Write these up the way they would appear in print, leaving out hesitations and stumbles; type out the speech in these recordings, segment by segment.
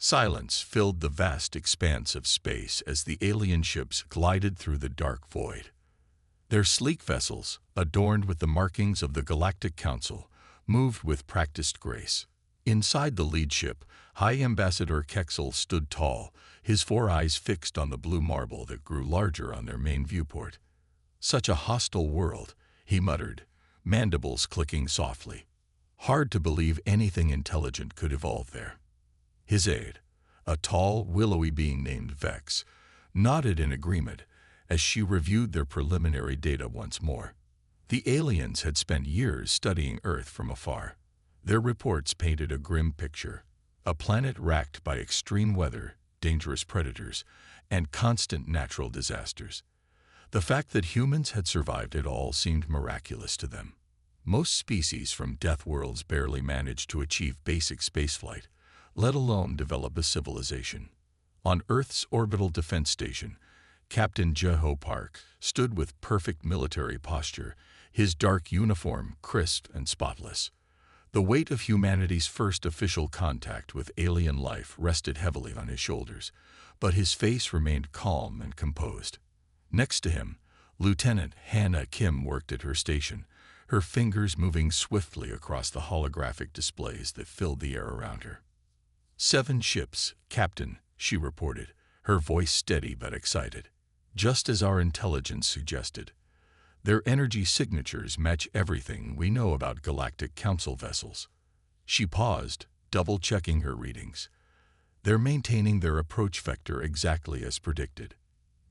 Silence filled the vast expanse of space as the alien ships glided through the dark void. Their sleek vessels, adorned with the markings of the Galactic Council, moved with practiced grace. Inside the lead ship, High Ambassador Kexel stood tall, his 4 eyes fixed on the blue marble that grew larger on their main viewport. "Such a hostile world," he muttered, mandibles clicking softly. "Hard to believe anything intelligent could evolve there." His aide, a tall, willowy being named Vex, nodded in agreement as she reviewed their preliminary data once more. The aliens had spent years studying Earth from afar. Their reports painted a grim picture, a planet racked by extreme weather, dangerous predators, and constant natural disasters. The fact that humans had survived it all seemed miraculous to them. Most species from death worlds barely managed to achieve basic spaceflight, let alone develop a civilization. On Earth's orbital defense station, Captain Jeho Park stood with perfect military posture, his dark uniform crisp and spotless. The weight of humanity's first official contact with alien life rested heavily on his shoulders, but his face remained calm and composed. Next to him, Lieutenant Hannah Kim worked at her station, her fingers moving swiftly across the holographic displays that filled the air around her. 7 ships, Captain, she reported, her voice steady but excited. "Just as our intelligence suggested. Their energy signatures match everything we know about Galactic Council vessels." She paused, double-checking her readings. "They're maintaining their approach vector exactly as predicted."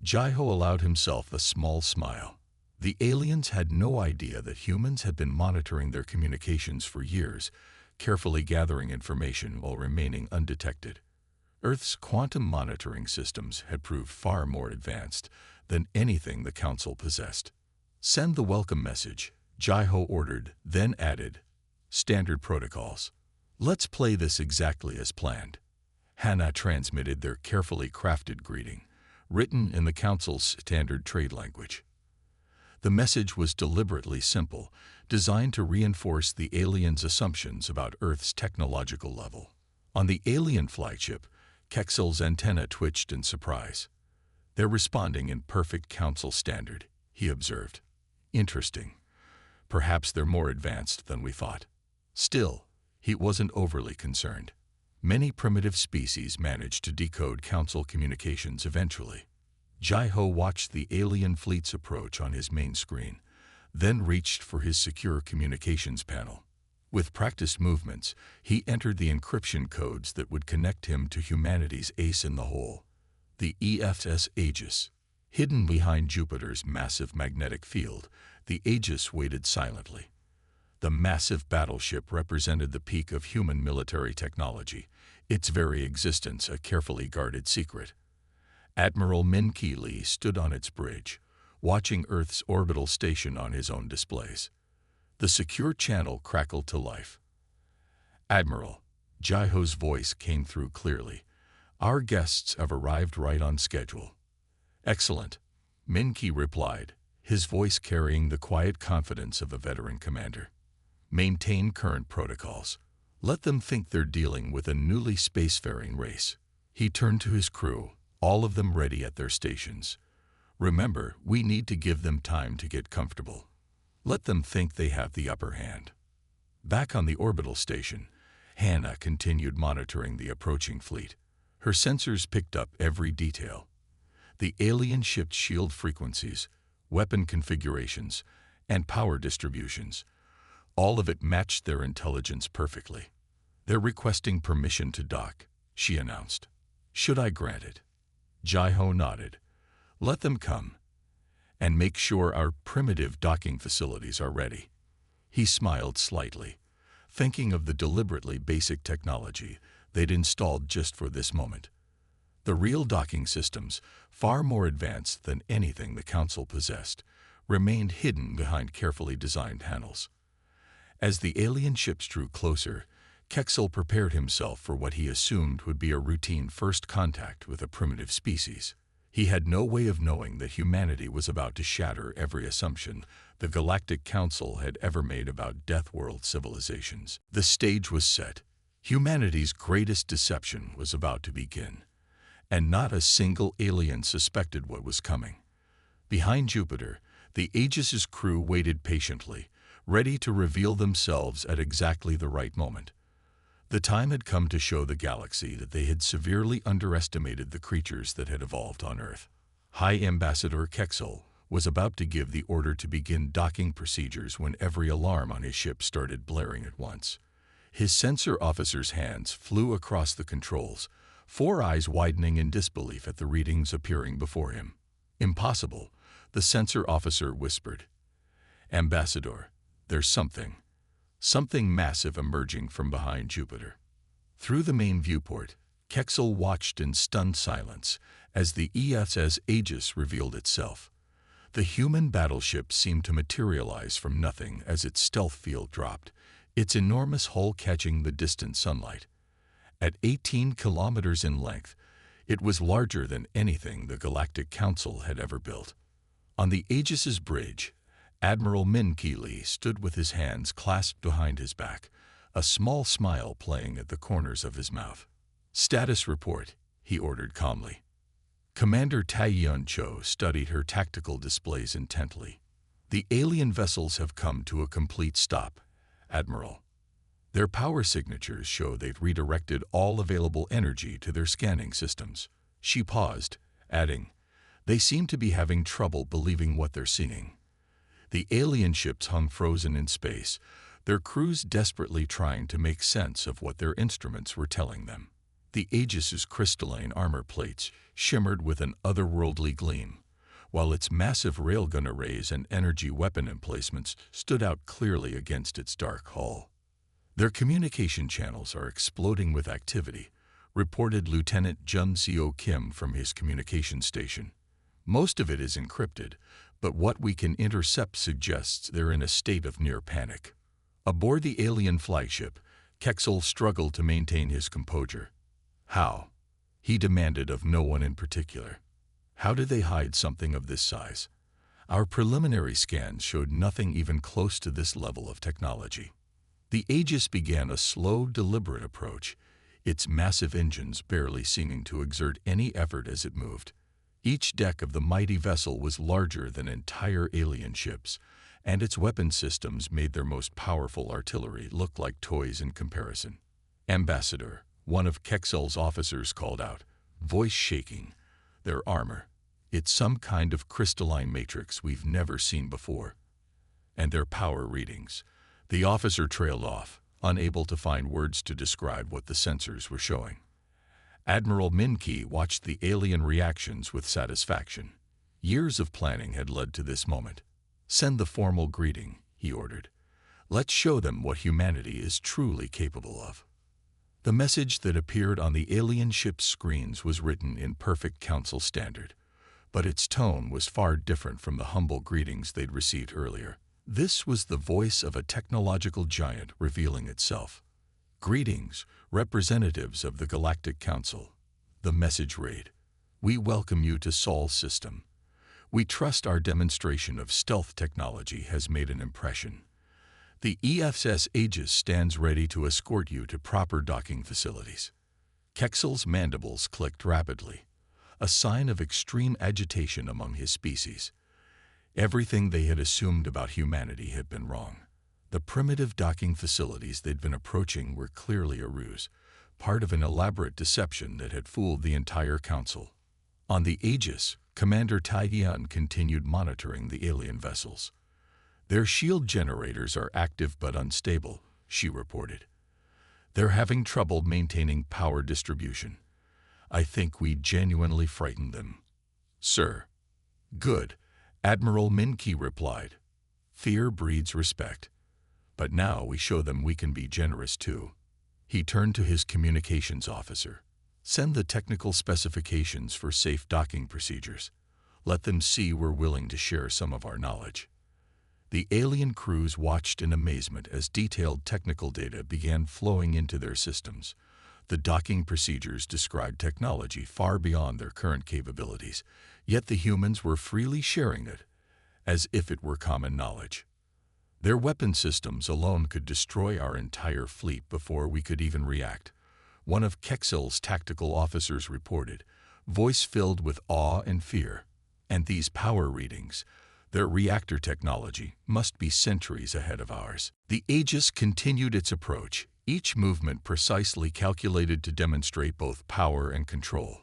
Jeho allowed himself a small smile. The aliens had no idea that humans had been monitoring their communications for years, carefully gathering information while remaining undetected. Earth's quantum monitoring systems had proved far more advanced than anything the Council possessed. "Send the welcome message," Jeho ordered, then added, "Standard protocols. Let's play this exactly as planned." Hannah transmitted their carefully crafted greeting, written in the Council's standard trade language. The message was deliberately simple, designed to reinforce the aliens' assumptions about Earth's technological level. On the alien flagship, Kexel's antenna twitched in surprise. "They're responding in perfect Council standard," he observed. "Interesting. Perhaps they're more advanced than we thought." Still, he wasn't overly concerned. Many primitive species managed to decode Council communications eventually. Jeho watched the alien fleet's approach on his main screen, then reached for his secure communications panel. With practiced movements, he entered the encryption codes that would connect him to humanity's ace in the hole, the EFS Aegis. Hidden behind Jupiter's massive magnetic field, the Aegis waited silently. The massive battleship represented the peak of human military technology, its very existence a carefully guarded secret. Admiral Min-Ki Lee stood on its bridge, watching Earth's orbital station on his own displays. The secure channel crackled to life. "Admiral," Jeho's voice came through clearly, "our guests have arrived right on schedule." "Excellent," Min-Ki replied, his voice carrying the quiet confidence of a veteran commander. "Maintain current protocols. Let them think they're dealing with a newly spacefaring race." He turned to his crew, all of them ready at their stations. "Remember, we need to give them time to get comfortable. Let them think they have the upper hand." Back on the orbital station, Hannah continued monitoring the approaching fleet. Her sensors picked up every detail. The alien ship's shield frequencies, weapon configurations, and power distributions. All of it matched their intelligence perfectly. "They're requesting permission to dock," she announced. "Should I grant it?" Jeho nodded. "Let them come. And make sure our primitive docking facilities are ready." He smiled slightly, thinking of the deliberately basic technology they'd installed just for this moment. The real docking systems, far more advanced than anything the Council possessed, remained hidden behind carefully designed panels. As the alien ships drew closer, Kexel prepared himself for what he assumed would be a routine first contact with a primitive species. He had no way of knowing that humanity was about to shatter every assumption the Galactic Council had ever made about Death World civilizations. The stage was set. Humanity's greatest deception was about to begin, and not a single alien suspected what was coming. Behind Jupiter, the Aegis's crew waited patiently, ready to reveal themselves at exactly the right moment. The time had come to show the galaxy that they had severely underestimated the creatures that had evolved on Earth. High Ambassador Kexel was about to give the order to begin docking procedures when every alarm on his ship started blaring at once. His sensor officer's hands flew across the controls, four eyes widening in disbelief at the readings appearing before him. "Impossible," the sensor officer whispered. "Ambassador, there's something massive emerging from behind Jupiter." Through the main viewport, Kexel watched in stunned silence as the ESS Aegis revealed itself. The human battleship seemed to materialize from nothing as its stealth field dropped, its enormous hull catching the distant sunlight. At 18 kilometers in length, it was larger than anything the Galactic Council had ever built. On the Aegis's bridge, Admiral Min Keeley stood with his hands clasped behind his back, a small smile playing at the corners of his mouth. "Status report," he ordered calmly. Commander Taiyun Cho studied her tactical displays intently. "The alien vessels have come to a complete stop, Admiral. Their power signatures show they've redirected all available energy to their scanning systems." She paused, adding, "They seem to be having trouble believing what they're seeing." The alien ships hung frozen in space, their crews desperately trying to make sense of what their instruments were telling them. The Aegis's crystalline armor plates shimmered with an otherworldly gleam, while its massive railgun arrays and energy weapon emplacements stood out clearly against its dark hull. "Their communication channels are exploding with activity," reported Lieutenant Jun Seo Kim from his communication station. "Most of it is encrypted, but what we can intercept suggests they're in a state of near panic." Aboard the alien flagship, Kexel struggled to maintain his composure. "How?" he demanded of no one in particular. "How did they hide something of this size? Our preliminary scans showed nothing even close to this level of technology." The Aegis began a slow, deliberate approach, its massive engines barely seeming to exert any effort as it moved. Each deck of the mighty vessel was larger than entire alien ships, and its weapon systems made their most powerful artillery look like toys in comparison. "Ambassador," one of Kexel's officers called out, voice shaking, "their armor. It's some kind of crystalline matrix we've never seen before." "And their power readings." The officer trailed off, unable to find words to describe what the sensors were showing. Admiral Min-Ki watched the alien reactions with satisfaction. Years of planning had led to this moment. "Send the formal greeting," he ordered. "Let's show them what humanity is truly capable of." The message that appeared on the alien ship's screens was written in perfect council standard, but its tone was far different from the humble greetings they'd received earlier. This was the voice of a technological giant revealing itself. "Greetings, representatives of the Galactic Council," the message read. "We welcome you to Sol's system. We trust our demonstration of stealth technology has made an impression. The ESS Aegis stands ready to escort you to proper docking facilities." Kexel's mandibles clicked rapidly, a sign of extreme agitation among his species. Everything they had assumed about humanity had been wrong. The primitive docking facilities they'd been approaching were clearly a ruse, part of an elaborate deception that had fooled the entire council. On the Aegis, Commander Taiyun continued monitoring the alien vessels. "Their shield generators are active but unstable," she reported. "They're having trouble maintaining power distribution. I think we genuinely frightened them." "Sir." "Good," Admiral Min-Ki replied. "Fear breeds respect. But now we show them we can be generous too." He turned to his communications officer. "Send the technical specifications for safe docking procedures. Let them see we're willing to share some of our knowledge." The alien crews watched in amazement as detailed technical data began flowing into their systems. The docking procedures described technology far beyond their current capabilities, yet the humans were freely sharing it, as if it were common knowledge. Their weapon systems alone could destroy our entire fleet before we could even react, one of Kexel's tactical officers reported, voice filled with awe and fear. And these power readings, their reactor technology, must be centuries ahead of ours. The Aegis continued its approach, each movement precisely calculated to demonstrate both power and control.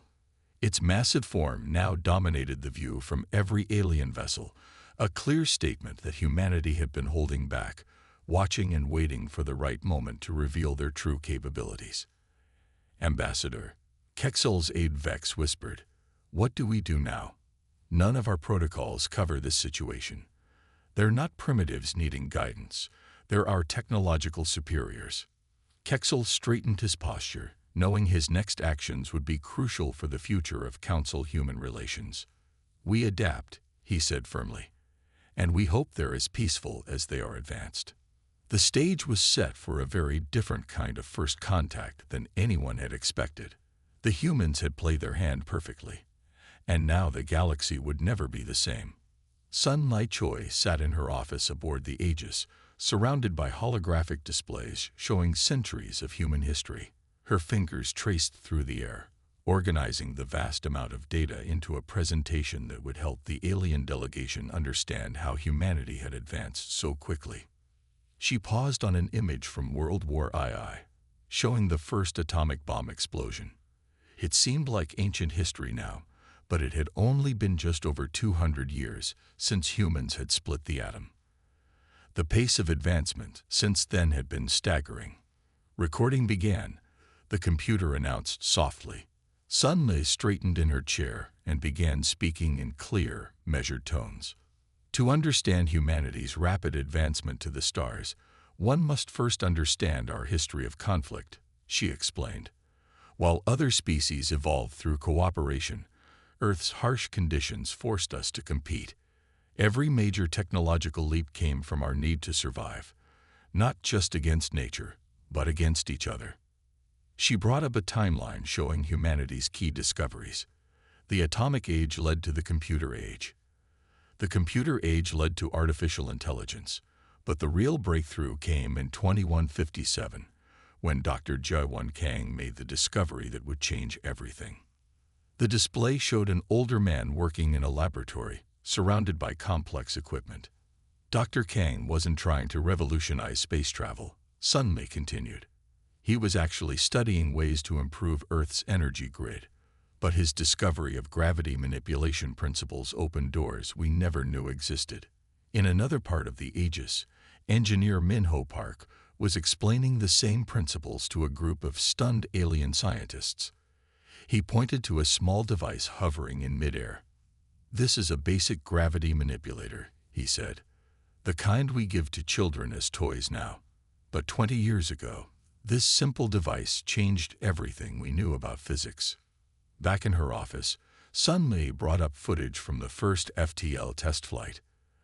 Its massive form now dominated the view from every alien vessel, a clear statement that humanity had been holding back, watching and waiting for the right moment to reveal their true capabilities. Ambassador, Kexel's aide Vex whispered, "What do we do now? None of our protocols cover this situation. They're not primitives needing guidance. They're our technological superiors." Kexel straightened his posture, knowing his next actions would be crucial for the future of Council-human relations. "We adapt," he said firmly, "and we hope they're as peaceful as they are advanced." The stage was set for a very different kind of first contact than anyone had expected. The humans had played their hand perfectly, and now the galaxy would never be the same. Sun Lai Choi sat in her office aboard the Aegis, surrounded by holographic displays showing centuries of human history. Her fingers traced through the air, organizing the vast amount of data into a presentation that would help the alien delegation understand how humanity had advanced so quickly. She paused on an image from World War II, showing the first atomic bomb explosion. It seemed like ancient history now, but it had only been just over 200 years since humans had split the atom. The pace of advancement since then had been staggering. Recording began. The computer announced softly. Sun Mei straightened in her chair and began speaking in clear, measured tones. To understand humanity's rapid advancement to the stars, one must first understand our history of conflict, she explained. While other species evolved through cooperation, Earth's harsh conditions forced us to compete. Every major technological leap came from our need to survive, not just against nature, but against each other. She brought up a timeline showing humanity's key discoveries. The atomic age led to the computer age. The computer age led to artificial intelligence, but the real breakthrough came in 2157, when Dr. Jaewon Kang made the discovery that would change everything. The display showed an older man working in a laboratory, surrounded by complex equipment. Dr. Kang wasn't trying to revolutionize space travel, Sun Mei continued. He was actually studying ways to improve Earth's energy grid, but his discovery of gravity manipulation principles opened doors we never knew existed. In another part of the Aegis, engineer Minho Park was explaining the same principles to a group of stunned alien scientists. He pointed to a small device hovering in midair. "This is a basic gravity manipulator," he said. "The kind we give to children as toys now. But 20 years ago, this simple device changed everything we knew about physics." Back in her office, Sun Mei brought up footage from the first FTL test flight.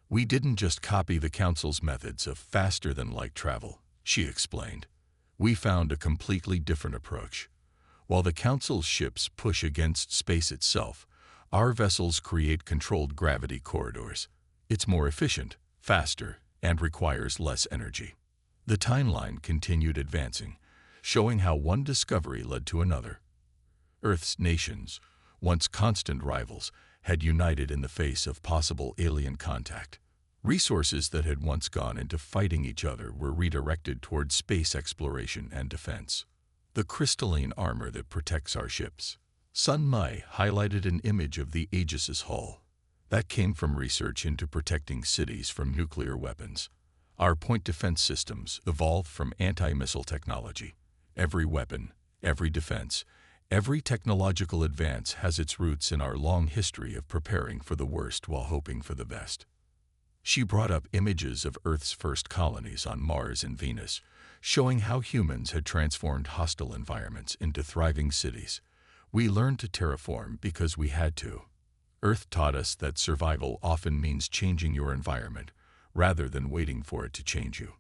"We didn't just copy the Council's methods of faster-than-light travel," she explained. "We found a completely different approach. While the Council's ships push against space itself, our vessels create controlled gravity corridors. It's more efficient, faster, and requires less energy." The timeline continued advancing, showing how one discovery led to another. Earth's nations, once constant rivals, had united in the face of possible alien contact. Resources that had once gone into fighting each other were redirected toward space exploration and defense. The crystalline armor that protects our ships. Sun Mai highlighted an image of the Aegis's hull. That came from research into protecting cities from nuclear weapons. Our point defense systems evolved from anti-missile technology. Every weapon, every defense, every technological advance has its roots in our long history of preparing for the worst while hoping for the best. She brought up images of Earth's first colonies on Mars and Venus, showing how humans had transformed hostile environments into thriving cities. "We learned to terraform because we had to. Earth taught us that survival often means changing your environment, rather than waiting for it to change you."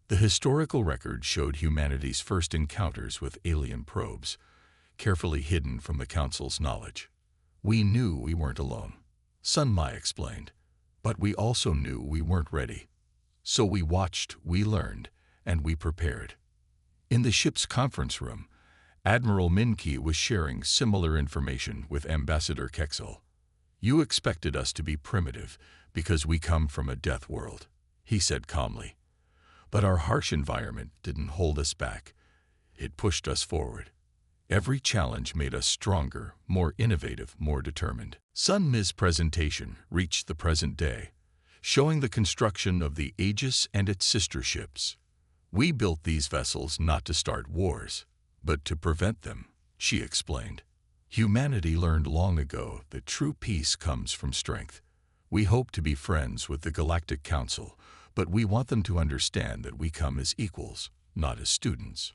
The historical record showed humanity's first encounters with alien probes, carefully hidden from the Council's knowledge. "We knew we weren't alone," Sun Mai explained, "but we also knew we weren't ready." So we watched, we learned, and we prepared. In the ship's conference room, Admiral Minki was sharing similar information with Ambassador Kexel. "You expected us to be primitive because we come from a death world," he said calmly. "But our harsh environment didn't hold us back. It pushed us forward. Every challenge made us stronger, more innovative, more determined." Sun Mi's presentation reached the present day, showing the construction of the Aegis and its sister ships. "We built these vessels not to start wars, but to prevent them," she explained. "Humanity learned long ago that true peace comes from strength. We hope to be friends with the Galactic Council, but we want them to understand that we come as equals, not as students."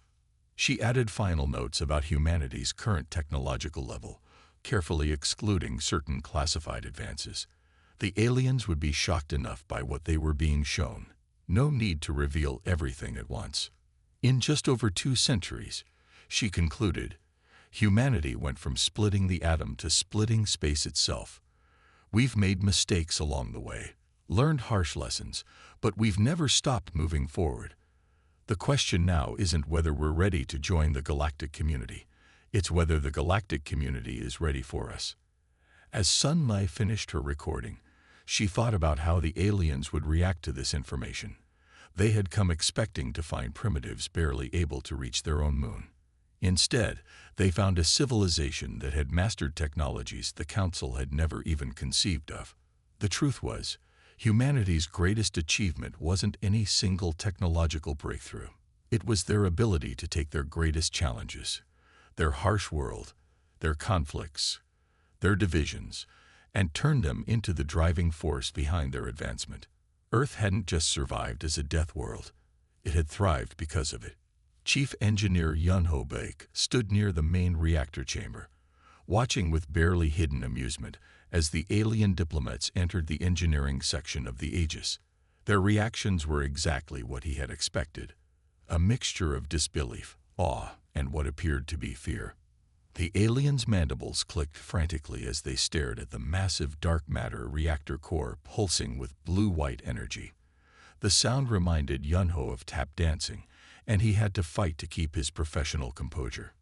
She added final notes about humanity's current technological level, carefully excluding certain classified advances. The aliens would be shocked enough by what they were being shown. No need to reveal everything at once. In just over 2 centuries, she concluded, humanity went from splitting the atom to splitting space itself. We've made mistakes along the way, learned harsh lessons, but we've never stopped moving forward. The question now isn't whether we're ready to join the galactic community. It's whether the galactic community is ready for us. As Sun Mi finished her recording, she thought about how the aliens would react to this information. They had come expecting to find primitives barely able to reach their own moon. Instead, they found a civilization that had mastered technologies the Council had never even conceived of. The truth was, humanity's greatest achievement wasn't any single technological breakthrough. It was their ability to take their greatest challenges, their harsh world, their conflicts, their divisions, and turn them into the driving force behind their advancement. Earth hadn't just survived as a death world. It had thrived because of it. Chief Engineer Yunho Baek stood near the main reactor chamber, watching with barely hidden amusement as the alien diplomats entered the engineering section of the Aegis. Their reactions were exactly what he had expected, a mixture of disbelief, awe, and what appeared to be fear. The aliens' mandibles clicked frantically as they stared at the massive dark matter reactor core pulsing with blue-white energy. The sound reminded Yunho of tap dancing, and he had to fight to keep his professional composure.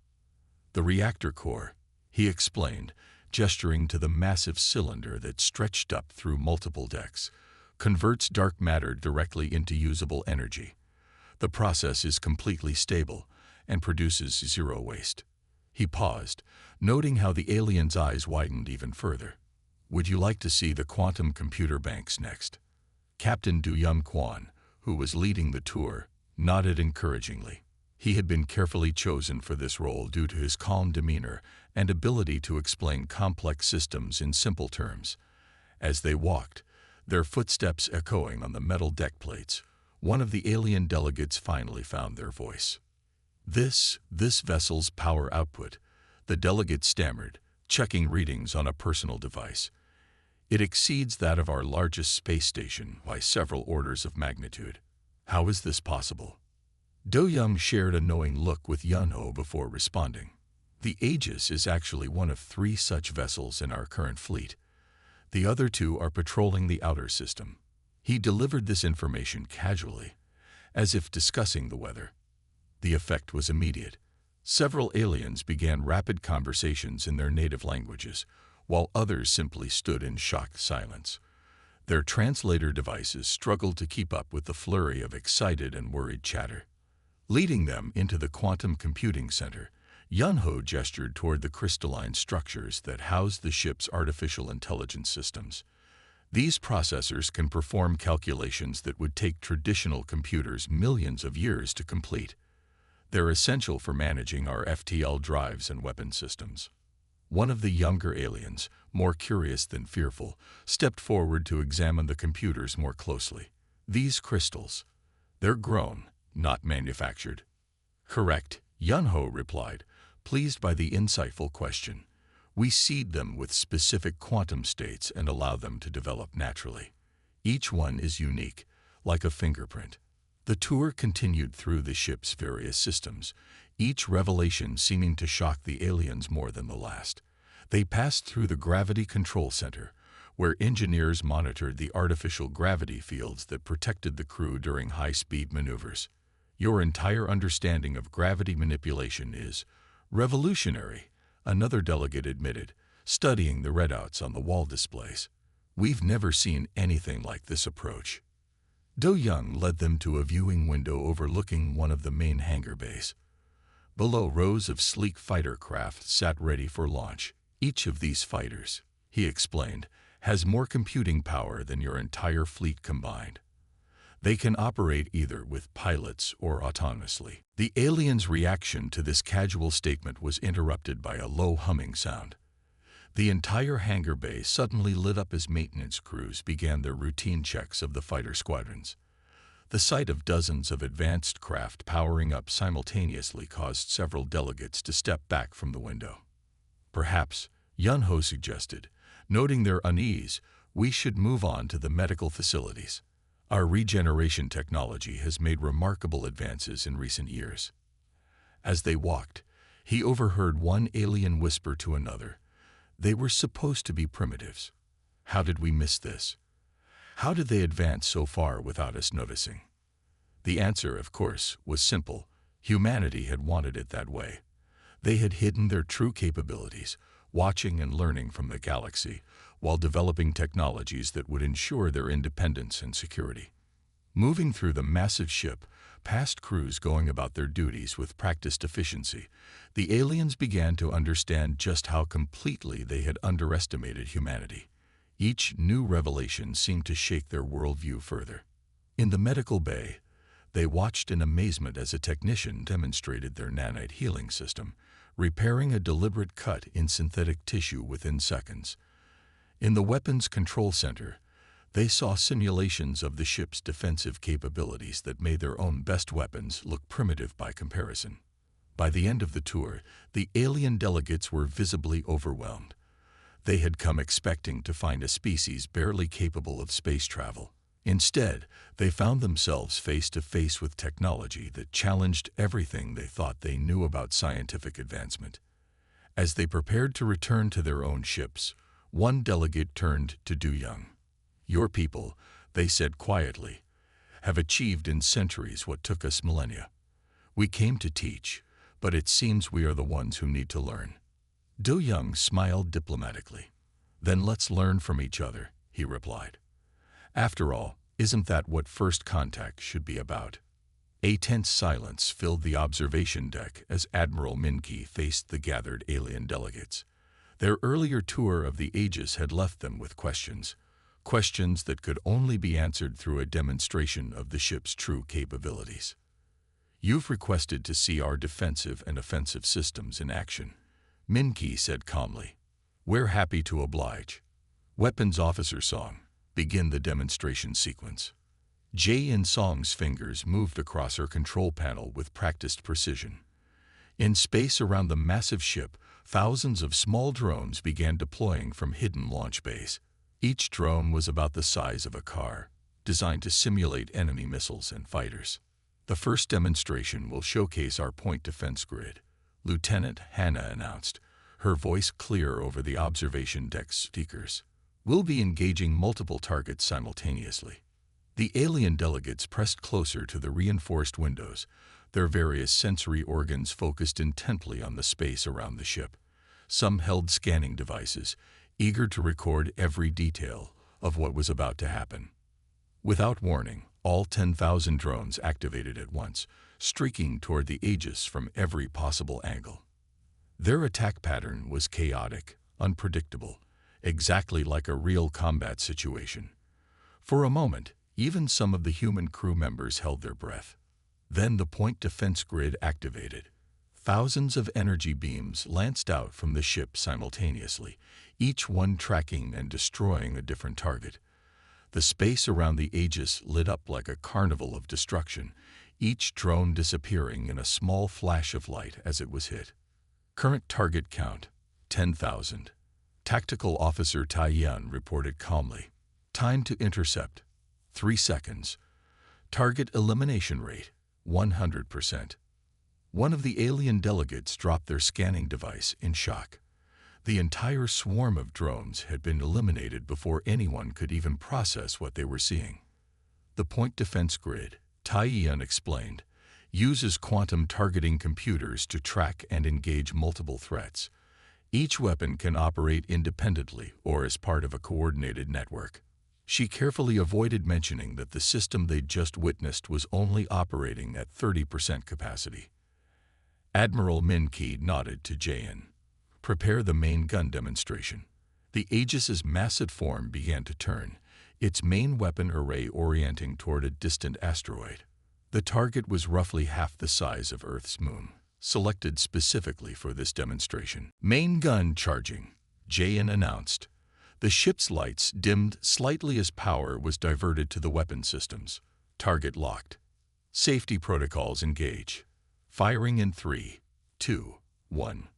"The reactor core," he explained, gesturing to the massive cylinder that stretched up through multiple decks, "converts dark matter directly into usable energy. The process is completely stable and produces zero waste." He paused, noting how the alien's eyes widened even further. "Would you like to see the quantum computer banks next?" Captain Du Yum Quan, who was leading the tour, nodded encouragingly. He had been carefully chosen for this role due to his calm demeanor and ability to explain complex systems in simple terms. As they walked, their footsteps echoing on the metal deck plates, one of the alien delegates finally found their voice. This vessel's power output," the delegate stammered, checking readings on a personal device. "It exceeds that of our largest space station by several orders of magnitude. How is this possible?" Do Yum shared a knowing look with Yunho before responding. "The Aegis is actually one of 3 such vessels in our current fleet. The other 2 are patrolling the outer system." He delivered this information casually, as if discussing the weather. The effect was immediate. Several aliens began rapid conversations in their native languages, while others simply stood in shocked silence. Their translator devices struggled to keep up with the flurry of excited and worried chatter. Leading them into the quantum computing center, Yunho gestured toward the crystalline structures that housed the ship's artificial intelligence systems. "These processors can perform calculations that would take traditional computers millions of years to complete. They're essential for managing our FTL drives and weapon systems." One of the younger aliens, more curious than fearful, stepped forward to examine the computers more closely. "These crystals, they're grown, not manufactured." "Correct," Yunho replied, pleased by the insightful question. "We seed them with specific quantum states and allow them to develop naturally. Each one is unique, like a fingerprint." The tour continued through the ship's various systems, each revelation seeming to shock the aliens more than the last. They passed through the Gravity Control Center, where engineers monitored the artificial gravity fields that protected the crew during high-speed maneuvers. Your entire understanding of gravity manipulation is revolutionary, another delegate admitted, studying the readouts on the wall displays. We've never seen anything like this approach. Do Young led them to a viewing window overlooking one of the main hangar bays. Below, rows of sleek fighter craft sat ready for launch. Each of these fighters, he explained, has more computing power than your entire fleet combined. They can operate either with pilots or autonomously. The aliens' reaction to this casual statement was interrupted by a low humming sound. The entire hangar bay suddenly lit up as maintenance crews began their routine checks of the fighter squadrons. The sight of dozens of advanced craft powering up simultaneously caused several delegates to step back from the window. Perhaps, Yunho suggested, noting their unease, we should move on to the medical facilities. Our regeneration technology has made remarkable advances in recent years. As they walked, he overheard one alien whisper to another, "They were supposed to be primitives. How did we miss this? How did they advance so far without us noticing?" The answer, of course, was simple. Humanity had wanted it that way. They had hidden their true capabilities, watching and learning from the galaxy, while developing technologies that would ensure their independence and security. Moving through the massive ship, past crews going about their duties with practiced efficiency, the aliens began to understand just how completely they had underestimated humanity. Each new revelation seemed to shake their worldview further. In the medical bay, they watched in amazement as a technician demonstrated their nanite healing system, repairing a deliberate cut in synthetic tissue within seconds. In the weapons control center, they saw simulations of the ship's defensive capabilities that made their own best weapons look primitive by comparison. By the end of the tour, the alien delegates were visibly overwhelmed. They had come expecting to find a species barely capable of space travel. Instead, they found themselves face to face with technology that challenged everything they thought they knew about scientific advancement. As they prepared to return to their own ships, one delegate turned to Du Young. "Your people," they said quietly, "have achieved in centuries what took us millennia. We came to teach, but it seems we are the ones who need to learn." Du Young smiled diplomatically. "Then let's learn from each other," he replied. "After all, isn't that what first contact should be about?" A tense silence filled the observation deck as Admiral Minki faced the gathered alien delegates. Their earlier tour of the Aegis had left them with questions that could only be answered through a demonstration of the ship's true capabilities. "You've requested to see our defensive and offensive systems in action," Minki said calmly. "We're happy to oblige. Weapons Officer Song, begin the demonstration sequence." Jae-in Song's fingers moved across her control panel with practiced precision. In space around the massive ship, thousands of small drones began deploying from hidden launch bays. Each drone was about the size of a car, designed to simulate enemy missiles and fighters. "The first demonstration will showcase our point defense grid," Lieutenant Hannah announced, her voice clear over the observation deck speakers. "We'll be engaging multiple targets simultaneously." The alien delegates pressed closer to the reinforced windows, their various sensory organs focused intently on the space around the ship. Some held scanning devices, eager to record every detail of what was about to happen. Without warning, all 10,000 drones activated at once, streaking toward the Aegis from every possible angle. Their attack pattern was chaotic, unpredictable, exactly like a real combat situation. For a moment, even some of the human crew members held their breath. Then the point defense grid activated. Thousands of energy beams lanced out from the ship simultaneously, each one tracking and destroying a different target. The space around the Aegis lit up like a carnival of destruction, each drone disappearing in a small flash of light as it was hit. Current target count, 10,000. Tactical Officer Tai Yun reported calmly. Time to intercept, 3 seconds. Target elimination rate, 100%. One of the alien delegates dropped their scanning device in shock. The entire swarm of drones had been eliminated before anyone could even process what they were seeing. The point defense grid, Taiyan explained, uses quantum targeting computers to track and engage multiple threats. Each weapon can operate independently or as part of a coordinated network. She carefully avoided mentioning that the system they'd just witnessed was only operating at 30% capacity. Admiral Min-Ki nodded to Jayan. Prepare the main gun demonstration. The Aegis's massive form began to turn, its main weapon array orienting toward a distant asteroid. The target was roughly half the size of Earth's moon, selected specifically for this demonstration. Main gun charging, Jayan announced. The ship's lights dimmed slightly as power was diverted to the weapon systems. Target locked. Safety protocols engage. Firing in 3, 2, 1.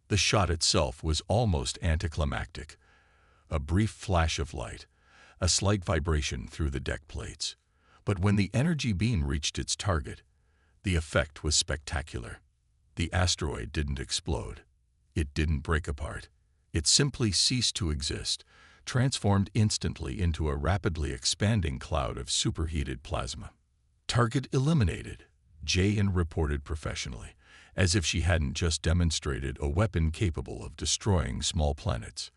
The shot itself was almost anticlimactic. A brief flash of light, a slight vibration through the deck plates. But when the energy beam reached its target, the effect was spectacular. The asteroid didn't explode. It didn't break apart. It simply ceased to exist, transformed instantly into a rapidly expanding cloud of superheated plasma. Target eliminated, Jayan reported professionally, as if she hadn't just demonstrated a weapon capable of destroying small planets.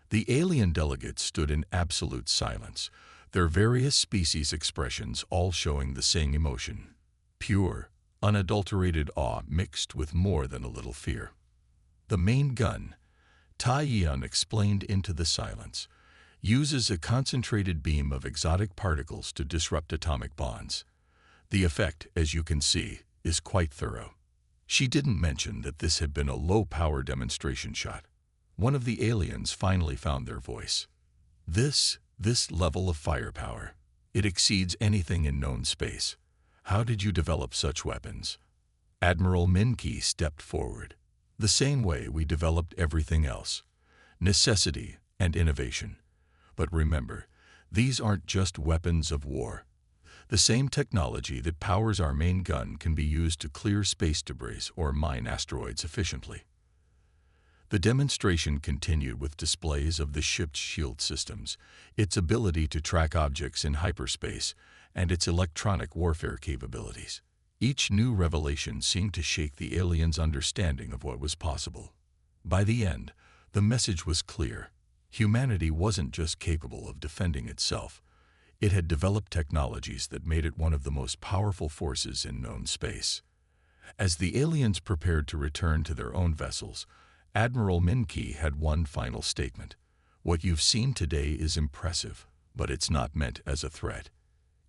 The alien delegates stood in absolute silence, their various species expressions all showing the same emotion. Pure, unadulterated awe mixed with more than a little fear. The main gun, Taiyan explained into the silence, uses a concentrated beam of exotic particles to disrupt atomic bonds. The effect, as you can see, is quite thorough. She didn't mention that this had been a low-power demonstration shot. One of the aliens finally found their voice. This level of firepower, it exceeds anything in known space. How did you develop such weapons? Admiral Min-Ki stepped forward. The same way we developed everything else. Necessity and innovation. But remember, these aren't just weapons of war. The same technology that powers our main gun can be used to clear space debris or mine asteroids efficiently. The demonstration continued with displays of the ship's shield systems, its ability to track objects in hyperspace, and its electronic warfare capabilities. Each new revelation seemed to shake the aliens' understanding of what was possible. By the end, the message was clear. Humanity wasn't just capable of defending itself. It had developed technologies that made it one of the most powerful forces in known space. As the aliens prepared to return to their own vessels, Admiral Min-Ki had one final statement. What you've seen today is impressive, but it's not meant as a threat.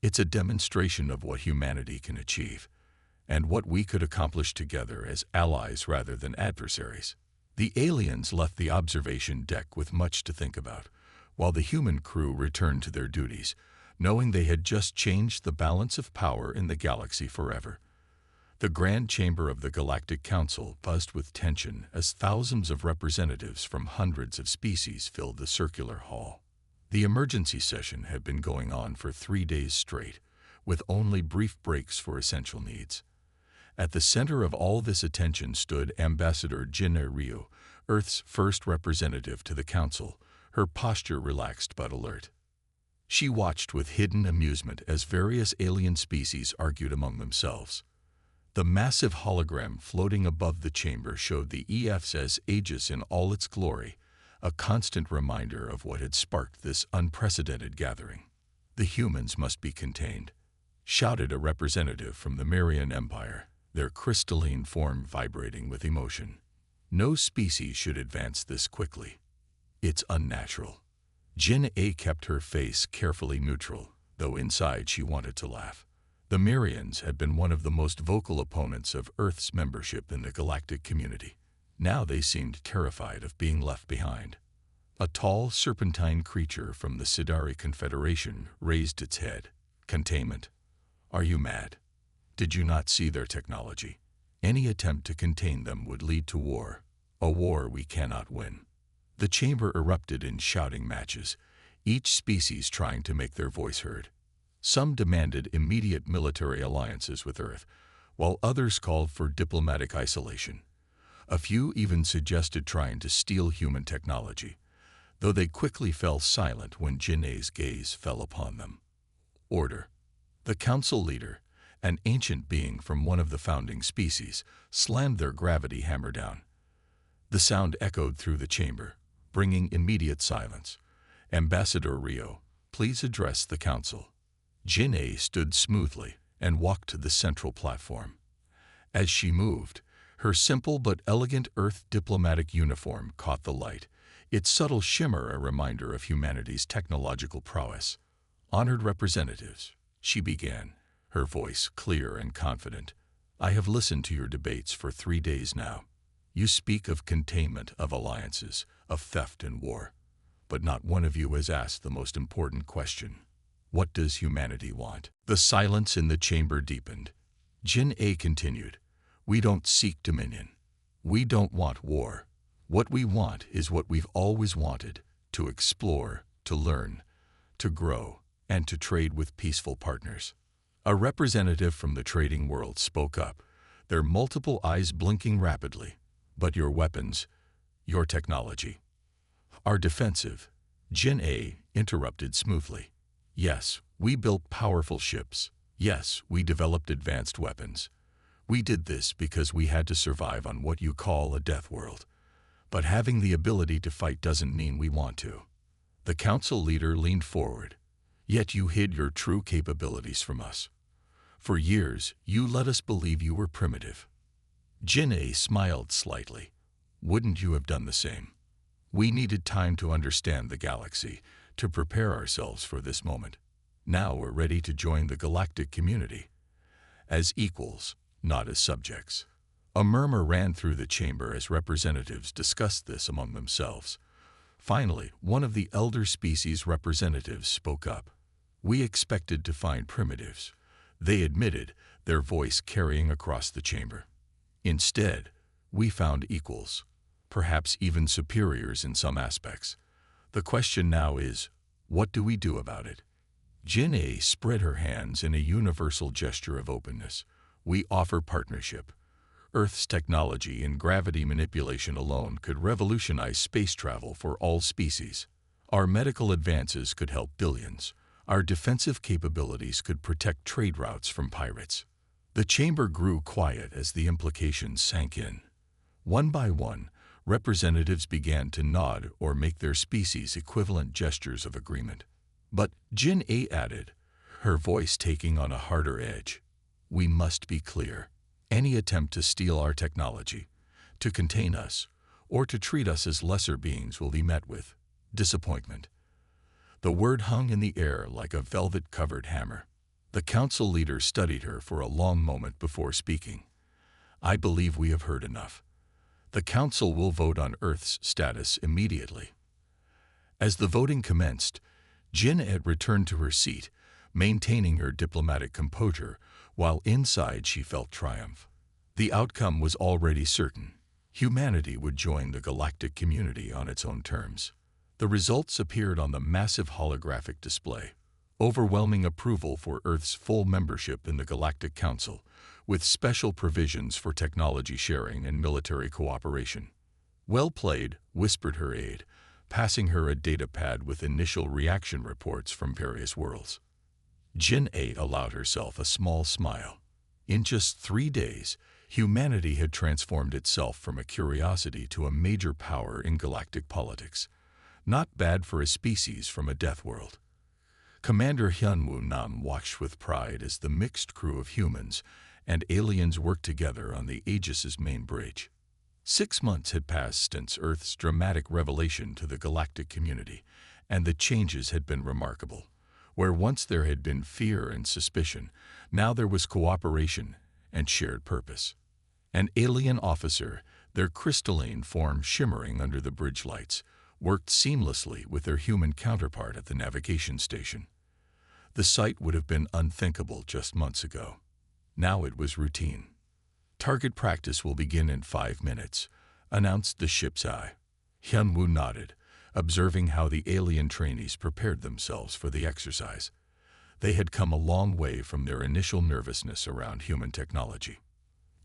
It's a demonstration of what humanity can achieve, and what we could accomplish together as allies rather than adversaries. The aliens left the observation deck with much to think about, while the human crew returned to their duties, knowing they had just changed the balance of power in the galaxy forever. The Grand Chamber of the Galactic Council buzzed with tension as thousands of representatives from hundreds of species filled the circular hall. The emergency session had been going on for 3 days straight, with only brief breaks for essential needs. At the center of all this attention stood Ambassador Jinna Ryu, Earth's first representative to the Council, her posture relaxed but alert. She watched with hidden amusement as various alien species argued among themselves. The massive hologram floating above the chamber showed the EF's Aegis in all its glory, a constant reminder of what had sparked this unprecedented gathering. The humans must be contained, shouted a representative from the Marian Empire, their crystalline form vibrating with emotion. No species should advance this quickly. It's unnatural. Jin-A kept her face carefully neutral, though inside she wanted to laugh. The Marians had been one of the most vocal opponents of Earth's membership in the galactic community. Now they seemed terrified of being left behind. A tall, serpentine creature from the Sidari Confederation raised its head. Containment. Are you mad? Did you not see their technology? Any attempt to contain them would lead to war, a war we cannot win. The chamber erupted in shouting matches, each species trying to make their voice heard. Some demanded immediate military alliances with Earth, while others called for diplomatic isolation. A few even suggested trying to steal human technology, though they quickly fell silent when Jin'e's gaze fell upon them. Order. The council leader, an ancient being from one of the founding species, slammed their gravity hammer down. The sound echoed through the chamber, bringing immediate silence. Ambassador Rio, please address the council. Jin'e stood smoothly and walked to the central platform. As she moved, her simple but elegant Earth diplomatic uniform caught the light, its subtle shimmer a reminder of humanity's technological prowess. Honored representatives, she began, her voice clear and confident. I have listened to your debates for 3 days now. You speak of containment, of alliances, of theft and war. But not one of you has asked the most important question. What does humanity want? The silence in the chamber deepened. Jin'e continued, we don't seek dominion. We don't want war. What we want is what we've always wanted, to explore, to learn, to grow, and to trade with peaceful partners. A representative from the trading world spoke up, their multiple eyes blinking rapidly. But your weapons, your technology, are defensive. Jin'e interrupted smoothly. Yes, we built powerful ships. Yes, we developed advanced weapons. We did this because we had to survive on what you call a death world. But having the ability to fight doesn't mean we want to. The council leader leaned forward. Yet you hid your true capabilities from us. For years, you let us believe you were primitive. Jin'e smiled slightly. Wouldn't you have done the same? We needed time to understand the galaxy, to prepare ourselves for this moment. Now we're ready to join the galactic community. As equals, not as subjects. A murmur ran through the chamber as representatives discussed this among themselves. Finally, one of the elder species representatives spoke up. We expected to find primitives, they admitted, their voice carrying across the chamber. Instead, we found equals, perhaps even superiors in some aspects. The question now is, what do we do about it? Jin'e spread her hands in a universal gesture of openness. We offer partnership. Earth's technology in gravity manipulation alone could revolutionize space travel for all species. Our medical advances could help billions. Our defensive capabilities could protect trade routes from pirates. The chamber grew quiet as the implications sank in. One by one, representatives began to nod or make their species equivalent gestures of agreement. But Jin'e added, her voice taking on a harder edge. We must be clear. Any attempt to steal our technology, to contain us, or to treat us as lesser beings will be met with disappointment. The word hung in the air like a velvet-covered hammer. The council leader studied her for a long moment before speaking. I believe we have heard enough. The council will vote on Earth's status immediately. As the voting commenced, Jin'e returned to her seat, maintaining her diplomatic composure, while inside she felt triumph. The outcome was already certain. Humanity would join the galactic community on its own terms. The results appeared on the massive holographic display. Overwhelming approval for Earth's full membership in the Galactic Council, with special provisions for technology sharing and military cooperation. Well played, whispered her aide, passing her a datapad with initial reaction reports from various worlds. Jin'e allowed herself a small smile. In just 3 days, humanity had transformed itself from a curiosity to a major power in galactic politics. Not bad for a species from a death world. Commander Hyunwoo Nam watched with pride as the mixed crew of humans and aliens worked together on the Aegis's main bridge. 6 months had passed since Earth's dramatic revelation to the galactic community, and the changes had been remarkable. Where once there had been fear and suspicion, now there was cooperation and shared purpose. An alien officer, their crystalline form shimmering under the bridge lights, worked seamlessly with their human counterpart at the navigation station. The sight would have been unthinkable just months ago. Now it was routine. Target practice will begin in 5 minutes, announced the ship's eye. Hyunwoo nodded, observing how the alien trainees prepared themselves for the exercise. They had come a long way from their initial nervousness around human technology.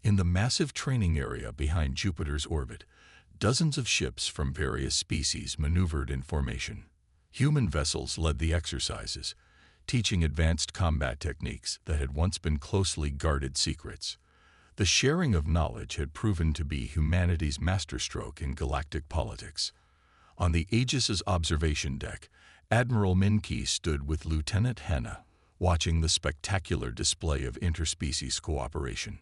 In the massive training area behind Jupiter's orbit, dozens of ships from various species maneuvered in formation. Human vessels led the exercises, teaching advanced combat techniques that had once been closely guarded secrets. The sharing of knowledge had proven to be humanity's masterstroke in galactic politics. On the Aegis's observation deck, Admiral Min-Ki stood with Lieutenant Hannah, watching the spectacular display of interspecies cooperation.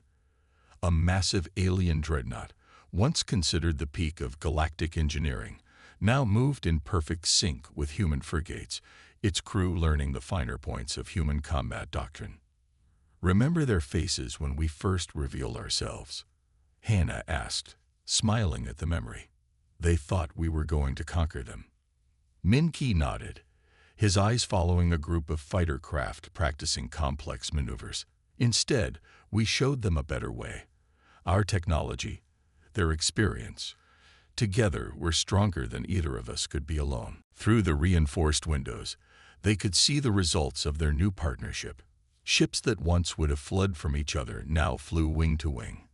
A massive alien dreadnought, once considered the peak of galactic engineering, now moved in perfect sync with human frigates, its crew learning the finer points of human combat doctrine. "Remember their faces when we first revealed ourselves?" Hannah asked, smiling at the memory. "They thought we were going to conquer them." Min-Ki nodded, his eyes following a group of fighter craft practicing complex maneuvers. "Instead, we showed them a better way. Our technology, their experience. Together, we're stronger than either of us could be alone." Through the reinforced windows, they could see the results of their new partnership. Ships that once would have fled from each other now flew wing to wing.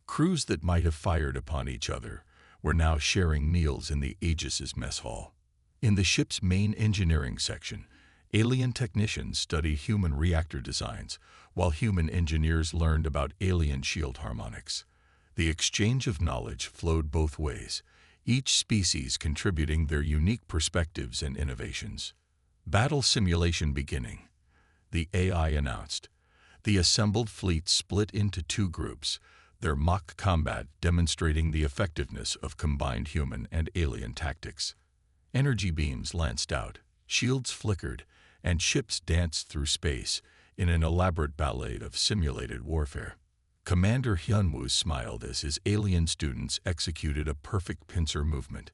Crews that might have fired upon each other were now sharing meals in the Aegis's mess hall. In the ship's main engineering section, alien technicians studied human reactor designs, while human engineers learned about alien shield harmonics. The exchange of knowledge flowed both ways, each species contributing their unique perspectives and innovations. Battle simulation beginning, the AI announced. The assembled fleet split into two groups, their mock combat demonstrating the effectiveness of combined human and alien tactics. Energy beams lanced out, shields flickered, and ships danced through space in an elaborate ballet of simulated warfare. Commander Hyunwoo smiled as his alien students executed a perfect pincer movement,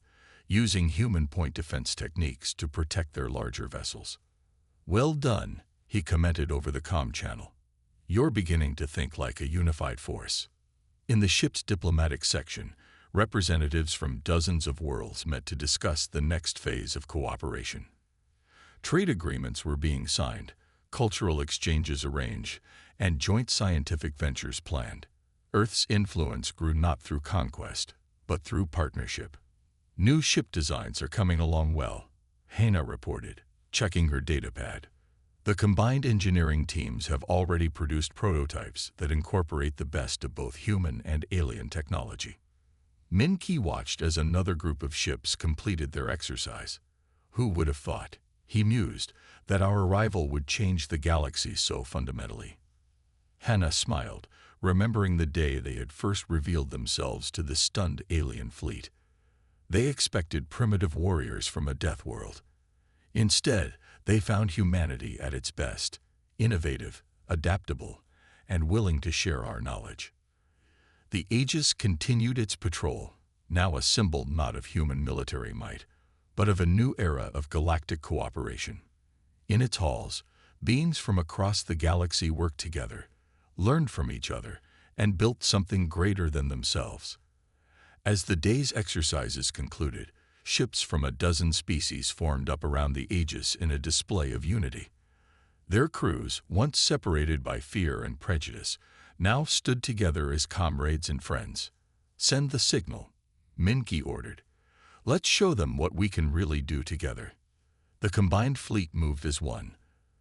using human point defense techniques to protect their larger vessels. "Well done," he commented over the comm channel. "You're beginning to think like a unified force." In the ship's diplomatic section, representatives from dozens of worlds met to discuss the next phase of cooperation. Trade agreements were being signed, cultural exchanges arranged, and joint scientific ventures planned. Earth's influence grew not through conquest, but through partnership. "New ship designs are coming along well," Hannah reported, checking her datapad. "The combined engineering teams have already produced prototypes that incorporate the best of both human and alien technology." Min-Ki watched as another group of ships completed their exercise. "Who would have thought," he mused, "that our arrival would change the galaxy so fundamentally?" Hannah smiled, remembering the day they had first revealed themselves to the stunned alien fleet. They expected primitive warriors from a death world. Instead, they found humanity at its best, innovative, adaptable, and willing to share our knowledge. The Aegis continued its patrol, now a symbol not of human military might, but of a new era of galactic cooperation. In its halls, beings from across the galaxy worked together, learned from each other, and built something greater than themselves. As the day's exercises concluded, ships from a dozen species formed up around the Aegis in a display of unity. Their crews, once separated by fear and prejudice, now stood together as comrades and friends. "Send the signal," Min-Ki ordered. "Let's show them what we can really do together." The combined fleet moved as one,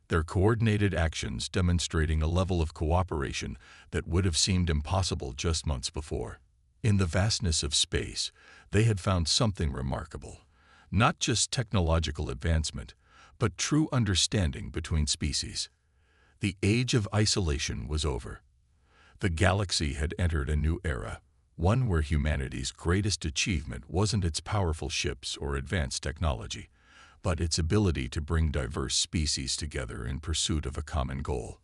their coordinated actions demonstrating a level of cooperation that would have seemed impossible just months before. In the vastness of space, they had found something remarkable, not just technological advancement, but true understanding between species. The age of isolation was over. The galaxy had entered a new era, one where humanity's greatest achievement wasn't its powerful ships or advanced technology, but its ability to bring diverse species together in pursuit of a common goal.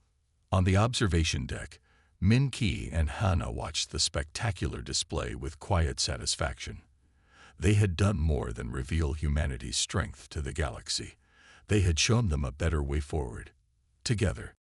On the observation deck, Min-Ki and Hannah watched the spectacular display with quiet satisfaction. They had done more than reveal humanity's strength to the galaxy. They had shown them a better way forward. Together,